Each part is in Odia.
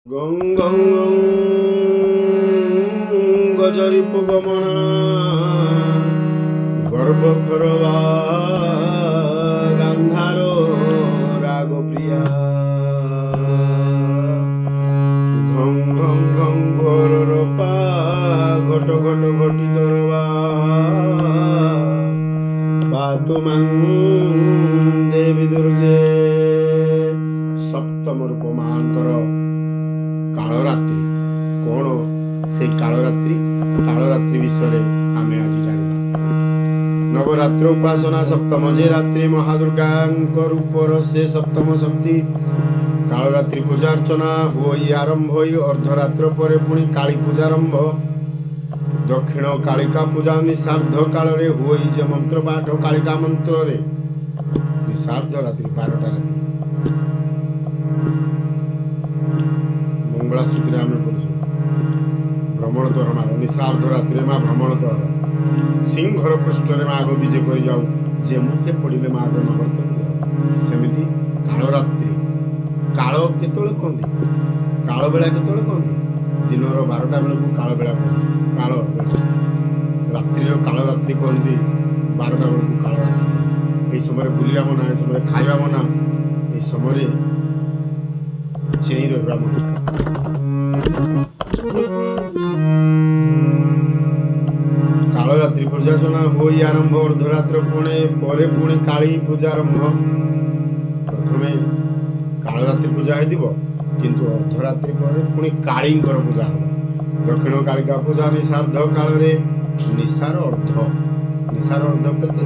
গং গং গং গজরিপু গমনা গর্ব খরবা গান্ধার রাগ প্রিয়া ঘং ঘং ঘং ঘোর রূপা ঘট ঘট ঘটি দরবা পাতু মাং দেবী দুর্গে সপ্তম রূপ মহান্তর কাଳରାତ୍ରି କ'ଣ ସେଇ କାଳରାତ୍ରି ବିଷୟରେ ଆମେ ଆଜି ଜାଣିବା। ନବରାତ୍ର ଉପାସନା ସପ୍ତମ ଯେ ରାତ୍ରି ମହାଦୁର୍ଗାଙ୍କ ରୂପର ସେ ସପ୍ତମ ଶକ୍ତି। କାଳରାତ୍ରି ପୂଜାର୍ଚ୍ଚନା ହୋଇ ଆରମ୍ଭ ହୋଇ ଅର୍ଦ୍ଧରାତ୍ର ପରେ ପୁଣି କାଳୀ ପୂଜା ଆରମ୍ଭ। ଦକ୍ଷିଣ କାଳିକା ପୂଜା ନିଶାର୍ଦ୍ଧ କାଳରେ ହୋଇ ଯେ ମନ୍ତ୍ର ପାଠ କାଳିକା ମନ୍ତ୍ରରେ ନିଶାର୍ଦ୍ଧ ରାତ୍ରି 12ଟା ରାତ୍ରି ମଙ୍ଗଳା ସ୍ତୁତିରେ ଆମେ ପଢୁଛୁ। ଭ୍ରମଣ ତୋର ମା ନିଶାର୍ଦ୍ଧ ରାତ୍ରିରେ ମା ଭ୍ରମଣ ତୋର ସିଂହର ପୃଷ୍ଠରେ ମା ଆଗ ବିଜେ କରି ଯାଉ ଯେ ମୁଖେ ପଡ଼ିଲେ ମା ଆଗ ନବର୍ତ୍ତନ ଯାଉ। ସେମିତି କାଳରାତ୍ରି କାଳ କେତେବେଳେ କହନ୍ତି, କାଳ ବେଳା କେତେବେଳେ କହନ୍ତି, ଦିନର 12ଟା ବେଳକୁ କାଳ ବେଳା କହନ୍ତି। କାଳ ବେଳା ରାତ୍ରିର କାଳରାତ୍ରି କହନ୍ତି, 12ଟା ବେଳକୁ କାଳରାତ୍ରି। ଏହି ସମୟରେ ବୁଲିବା ମନା, ଏ ସମୟରେ ଖାଇବା ମନା, ଏହି ସମୟରେ ଚେଇଁ ରହିବା ମନା। କାଳରାତ୍ରି ପୂଜାର୍ଚ୍ଚନା ହୋଇ ଆରମ୍ଭ। ଅର୍ଦ୍ଧରାତ୍ର ପରେ ପୁଣି କାଳୀ ପୂଜା ଆରମ୍ଭ। ପ୍ରଥମେ କାଳରାତ୍ରି ପୂଜା ହେଇଥିବ, କିନ୍ତୁ ଅର୍ଦ୍ଧରାତ୍ରି ପରେ ପୁଣି କାଳୀଙ୍କର ପୂଜା ହେବ। ଦକ୍ଷିଣ କାଳିକା ପୂଜା ନିଶାର୍ଦ୍ଧ କାଳରେ। ନିଶାର ଅର୍ଦ୍ଧ କେତେ?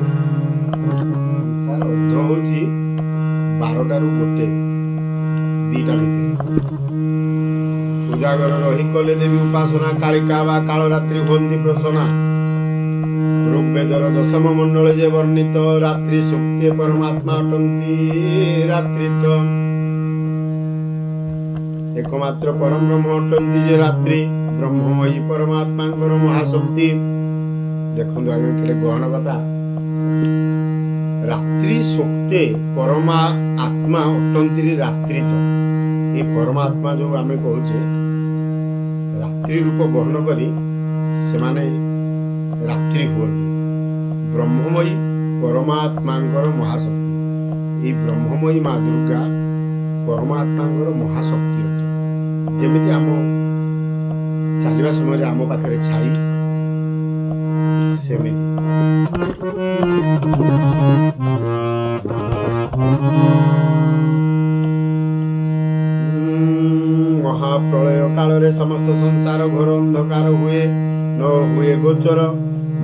ନିଶାର ଅର୍ଦ୍ଧ ହେଉଛି 12ଟାରୁ 1, 2ଟା ଭିତରେ। ପୂଜାଘର ରହି କଲେ ଦେବୀ ଉପାସନା କାଳିକା ବା କାଳରାତ୍ରି ହୁଅନ୍ତି ପ୍ରସନ୍ନା। ଋଗ୍ବେଦର 10ମ ମଣ୍ଡଳେ ଯେ ବର୍ଣ୍ଣିତ ରାତ୍ରି ସୂକ୍ତେ ପରମାତ୍ମା ଅଟନ୍ତି। ରାତ୍ରି ତ ଏକମାତ୍ର ପରମ ବ୍ରହ୍ମ ଅଟନ୍ତି ଯେ ରାତ୍ରି ବ୍ରହ୍ମମୟୀ ପରମାତ୍ମାଙ୍କର ମହାଶକ୍ତି। ଦେଖନ୍ତୁ ଆଜ୍ଞା କେତେ ଗହନ କଥା। ରାତ୍ରି ସୂକ୍ତେ ପରମା ଆତ୍ମା ଅଟନ୍ତି ରାତ୍ରି ତ। ଏ ପରମାତ୍ମା ଯୋଉ ଆମେ କହୁଛେ ରାତ୍ରି ରୂପ ବହନ କରି ସେମାନେ ରାତ୍ରି ହୁଅନ୍ତି। ବ୍ରହ୍ମମୟୀ ପରମାତ୍ମାଙ୍କର ମହାଶକ୍ତି। ଏହି ବ୍ରହ୍ମମୟୀ ମା ଦୁର୍ଗା ପରମାତ୍ମାଙ୍କର ମହାଶକ୍ତି ଅଟେ। ଯେମିତି ଆମ ଚାଲିବା ସମୟରେ ଆମ ପାଖରେ ଛାଇ, ସେମିତି ମହାପ୍ରଳୟ କାଳରେ ସମସ୍ତ ସଂସାର ଘୋର ଅନ୍ଧକାର ହୁଏ, ନ ହୁଏ ଗୋଚର।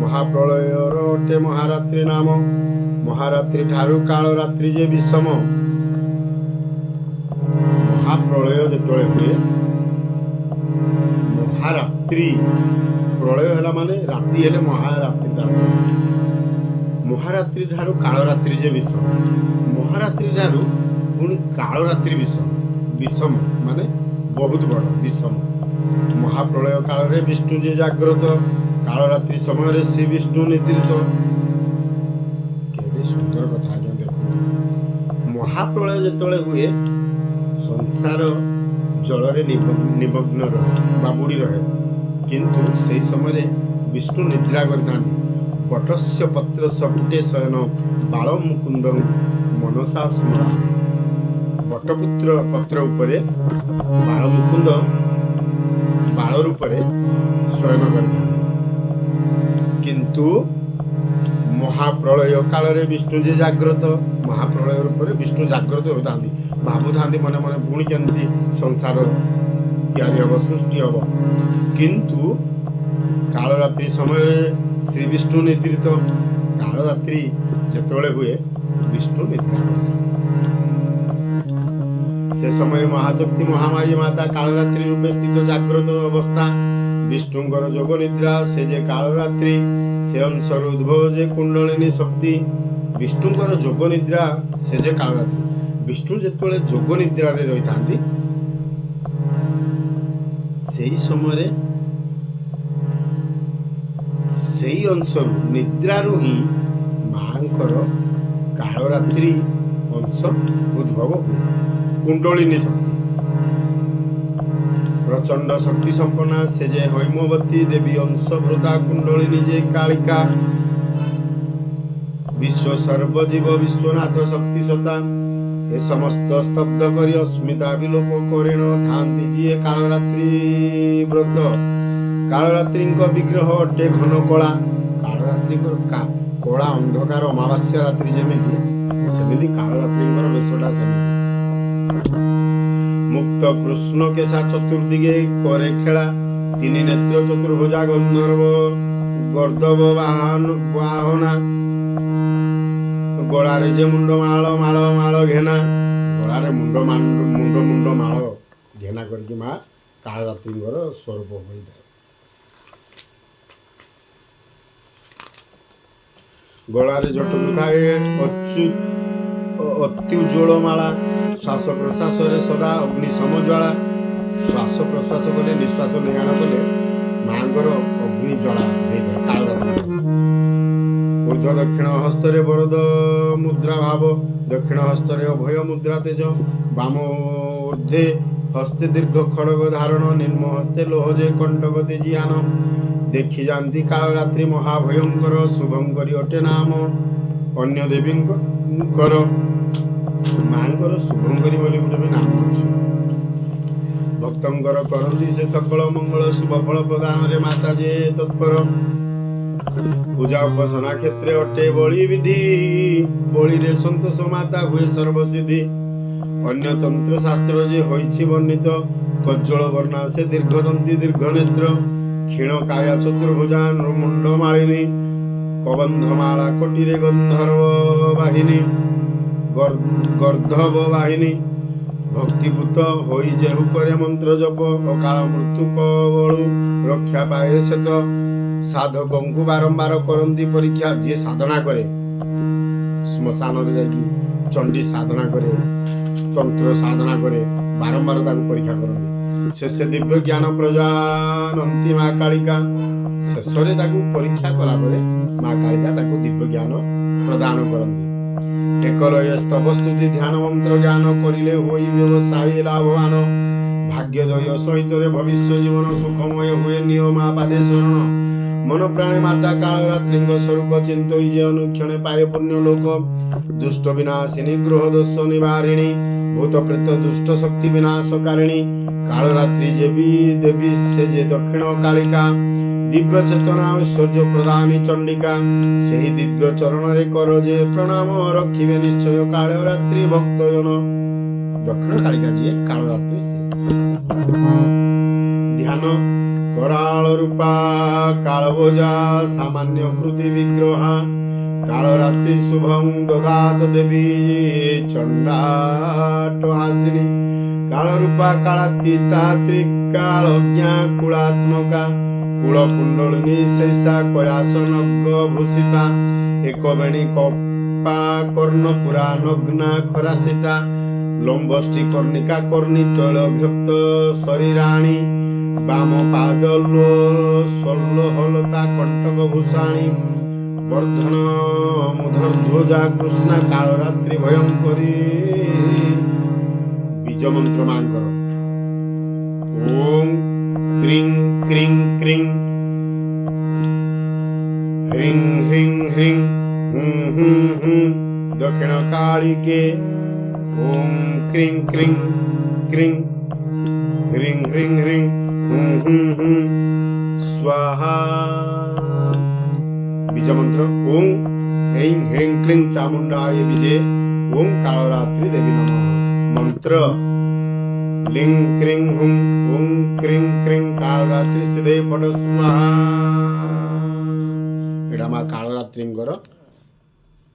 ମହାପ୍ରଳୟର ଅଟେ ମହାରାତ୍ରି ନାମ। ମହାରାତ୍ରି ଠାରୁ କାଳରାତ୍ରି ଯେ ବିଷମ। ମହାପ୍ରଳୟ ଯେତେବେଳେ ହୁଏ, ମହାରାତ୍ରି ପ୍ରଳୟ ହେଲା ମାନେ ରାତି ହେଲେ ମହାରାତ୍ରି। ମହାରାତ୍ରି ଠାରୁ କାଳରାତ୍ରି ଯେ ବିଷମ। ମହାରାତ୍ରି ଠାରୁ ପୁଣି କାଳରାତ୍ରି ବିଷମ ମାନେ ବହୁତ ବଡ଼ ବିଷମ। ମହାପ୍ରଳୟ କାଳରେ ବିଷ୍ଣୁ ଯେ ଜାଗ୍ରତ, କାଳରାତ୍ରି ସମୟରେ ଶ୍ରୀ ବିଷ୍ଣୁ ନିଦ୍ରିତ। କେତେ ସୁନ୍ଦର କଥା ଆଜ୍ଞା ଦେଖନ୍ତୁ। ମହାପ୍ରଳୟ ଯେତେବେଳେ ହୁଏ ସଂସାର ଜଳରେ ନିମଗ୍ନ ରହେ ବା ବୁଡ଼ି ରହେ, କିନ୍ତୁ ସେହି ସମୟରେ ବିଷ୍ଣୁ ନିଦ୍ରା କରିଥାନ୍ତି। ବଟସ୍ୟ ପତ୍ର ସପୁଟେ ଶୟନ ବାଳ ମୁକୁନ୍ଦ ମନସା ସ୍ମରା। ବଟପୁତ୍ର ପତ୍ର ଉପରେ ବାଳ ମୁକୁନ୍ଦ ବାଳ ରୂପରେ ଶୟନ କରିଥାନ୍ତି। କିନ୍ତୁ ମହାପ୍ରଳୟ କାଳରେ ବିଷ୍ଣୁ ଯେ ଜାଗ୍ରତ, ମହାପ୍ରଳୟ ରୂପରେ ବିଷ୍ଣୁ ଜାଗ୍ରତ ହୋଇଥାନ୍ତି। ଭାବୁଥାନ୍ତି ମନେ ମନେ ପୁଣି କେମିତି ସଂସାର ତିଆରି ହେବ, ସୃଷ୍ଟି ହେବ। କିନ୍ତୁ କାଳରାତ୍ରି ସମୟରେ ଶ୍ରୀ ବିଷ୍ଣୁ ନିଦ୍ରିତ। କାଳରାତ୍ରି ଯେତେବେଳେ ହୁଏ ବିଷ୍ଣୁ ନିଦ୍ରା କରନ୍ତି। ସେ ସମୟ ମହାଶକ୍ତି ମହାମାୟୀ ମାତା କାଳରାତ୍ରି ରୂପେ ସ୍ଥିତ ଜାଗ୍ରତ ଅବସ୍ଥା। ବିଷ୍ଣୁଙ୍କର ଯୋଗ ନିଦ୍ରା ସେ ଯେ କାଳରାତ୍ରି, ସେ ଅଂଶରୁ ଉଦ୍ଭବ ଯେ କୁଣ୍ଡଳିନୀ ଶକ୍ତି। ବିଷ୍ଣୁଙ୍କର ଯୋଗ ନିଦ୍ରା ସେ ଯେ କାଳରାତ୍ରି। ବିଷ୍ଣୁ ଯେତେବେଳେ ଯୋଗ ନିଦ୍ରାରେ ରହିଥାନ୍ତି, ସେହି ସମୟରେ ସେହି ଅଂଶରୁ ନିଦ୍ରାରୁ ହିଁ ମାଙ୍କର କାଳରାତ୍ରି ଅଂଶ ଉଦ୍ଭବ ହୁଏ, କୁଣ୍ଡଳିନୀ ଶକ୍ତି। प्रचंड शक्ति संपन्ना से जे हैमवती देवी अंशभृता कुंडलिनी जे कालिका विश्व सर्वजीव विश्वनाथ शक्ति सत्ता ए समस्त स्तब्ध करी अस्मिता विलोप करेण थांती जी कालरात्रि व्रत कालरात्रि विग्रह अटे घन कला कालरात्रि कला अंधकार अमावास्या रात्रि जमीती सेमिति कालरात्रि बेशटा सेमिति मुक्त कृष्ण केशा चतुर्दिगे करे खेला तीन नेत्र चतुर्भुजा गंधर्व गर्दव वाहना गलारे जे मुंड माल माल माल घेना गलारे मुंड मुंड मुंड माल घेना करके माँ कालरात्रि स्वरूप होई गलारे जटुकाए अत्युज्वल माला श्वास प्रश्वास सदा अग्नि समज्वाला श्वास प्रश्वास कले निश्वास निगान कले माँकर अग्नि ज्वाला कालरात्रि ऊर्ध दक्षिण हस्तरे वरद मुद्रा भाव दक्षिण हस्तरे अभय मुद्रा तेज वाम ऊर्ध्वे हस्ते दीर्घ खड़ग धारण निम्न हस्ते लोहजे कंटक तेजियान देखी जाती कालरात्रि महाभयंकर शुभंकरी अटे नाम अन्य देवी माँकर शुभंकरी बोली गोटे भी नाम अच्छे भक्तंकर करती से सकल मंगल शुभ फल प्रदान रे माता जे तत्पर पूजा उपासना क्षेत्र अटे बलि विधि बलि रे संतोष माता हुए सर्वसिद्धि अन्य तंत्र शास्त्र जे होइछि वर्णित कज्जल वर्णा से दीर्घदंती दीर्घ नेत्र क्षीण काया चतुर्भुजा मुंड मालिनी कबंधमाला कोटिरे गंधर्व वाहिनी गर्धव वाहिनी भक्तिभूत होई जेहु करे मंत्र जप अकाल मृत्यु कबलु रक्षा पाए से तो साधकों को बारंबार करती परीक्षा जी साधना करे श्मशान रे जाकी चंडी साधना करे तंत्र साधना करे बारंबार ताको परीक्षा करती शेष दिव्य ज्ञान प्रजानंती माँ कालिका शेष परीक्षा कला माँ कालिका ताको दिव्य ज्ञान प्रदान करती एकलय स्तव स्तुति ध्यान मंत्र ज्ञान करिले होई व्यवसायी लाभवान भाग्योदय सहित भविष्य जीवन सुखमय हुए नियम पादे शरण मन प्राणे माता कालरात्रि स्वरूप चिंतई जे अनुक्षणे पाए पुण्य लोक दुष्ट विनाशिनी ग्रह दोष निवारिणी भूत प्रेत दुष्ट शक्ति विनाशकारिणी कालरात्रि देवी से जे दक्षिण कालिका दिव्य चेतना ऐश्वर्य प्रदानी चंडिका से दिव्य चरण रे कर जे प्रणाम रखिबे निश्चय कालरात्रि भक्तजन दक्षिण कालिका जी कालरात्रि से ध्यान कराल रूपा कालभोजा सामान्य कृति विग्रह कालरात्रि शुभम ददात देवी चंडाटहासिनी कालरूपा कालातीता त्रिकालज्ञा कुलात्मका कुलकुंडलिनी शैषा कैलास नग भूषिता एक बेणी कपा कर्णपुरा नग्ना खरास्थिता लंबष्टि कर्णिका कर्णी तैलभ्यक्त शरीराणी वाम पाद स्वल्लहलता कंटक भूषाणी वर्धन मुधर्ध्वजा कृष्णा कालरात्रि भयंकरी बीज मंत्र मांकर ओम क्रीं क्रीं क्रीं ह्रीं ह्रीं ह्रीं दक्षिण कालिके ओम क्रीं क्रीं क्रीं ह्रीं ह्रीं ह्रीं स्वाहा बीज मंत्र ओम ऐं ह्रीं क्लीं चामुंडाय विजे ओम कालरात्रि देवी नमः मंत्र लिंग क्रीं हुं ओम क्रीं क्रीं कालरात्रि सिद्धे पट स्वाहा एटा मा कालरात्रिंकर